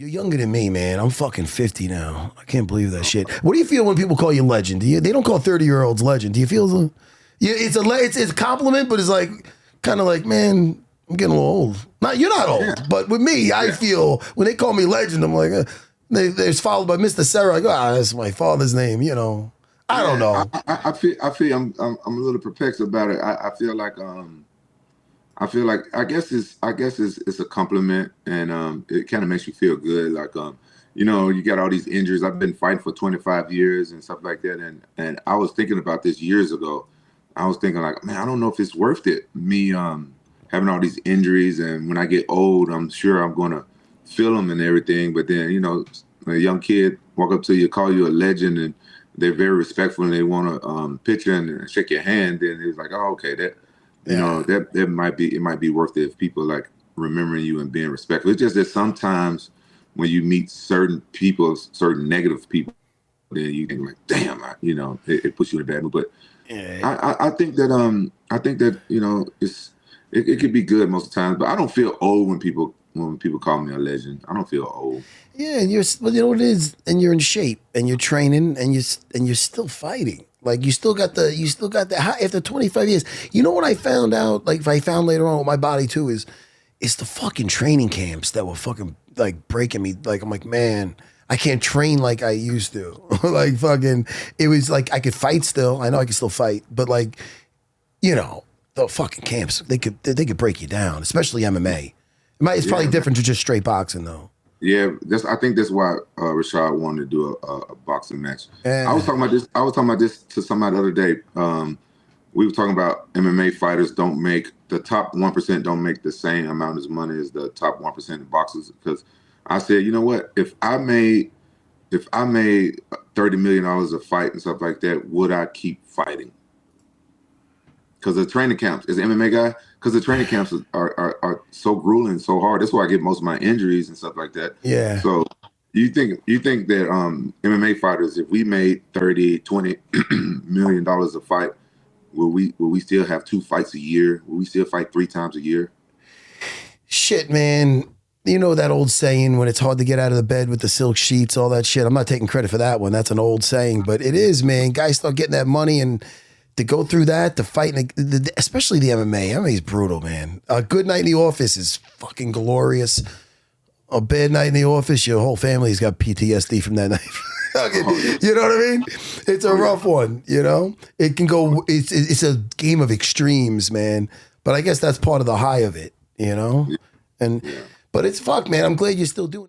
You're younger than me, man. I'm fucking 50 now. I can't believe that shit. What do you feel when people call you legend? They don't call 30-year-olds legend. Do you feel it's a compliment, but it's like kind of like, man, I'm getting a little old. You're not old, but with me, I feel when they call me legend, I'm like, it's followed by Mr. Serra. Like, that's my father's name. I don't know. I feel I'm a little perplexed about it. I feel like it's a compliment, and it kind of makes you feel good. Like you got all these injuries. I've been fighting for 25 years and stuff like that, and I was thinking about this years ago. I was thinking like, man, I don't know if it's worth it. Me having all these injuries, and when I get old, I'm sure I'm gonna feel them and everything. But then a young kid walk up to you, call you a legend, and they're very respectful, and they want to picture and shake your hand. Then it's like, oh, okay, that might be worth it if people like remembering you and being respectful. It's just that sometimes when you meet certain people, certain negative people, then you think like, damn, it puts you in a bad mood. But I think that it could be good most of the time. But I don't feel old when people call me a legend. I don't feel old. Yeah, and you know what it is, and you're in shape, and you're training, and you're still fighting. Like you still got that after 25 years. You know what I found out? Like if I found later on with my body too is the fucking training camps that were fucking like breaking me. Like I'm like, man, I can't train like I used to. Like fucking, it was like I could fight still. I know I can still fight, but like, the fucking camps they could break you down, especially MMA. It's probably different to just straight boxing though. Yeah, I think that's why Rashad wanted to do a boxing match. I was talking about this to somebody the other day. We were talking about MMA fighters the top 1% don't make the same amount of money as the top 1% of boxers. Because I said, you know what? If I made $30 million a fight and stuff like that, would I keep fighting? Because the training camps, as an MMA guy, because the training camps are so grueling, so hard. That's why I get most of my injuries and stuff like that. Yeah. So you think that MMA fighters, if we made $30-20 million a fight, will we still have 2 fights a year? Will we still fight 3 times a year? Shit, man. You know that old saying, when it's hard to get out of the bed with the silk sheets, all that shit. I'm not taking credit for that one. That's an old saying, but it is, man. Guys start getting that money and to go through that, to fight, especially the MMA. MMA is brutal, man. A good night in the office is fucking glorious. A bad night in the office, your whole family's got PTSD from that night. You know what I mean? It's a rough one, It can go, it's a game of extremes, man. But I guess that's part of the high of it, And but it's fuck, man. I'm glad you're still doing it.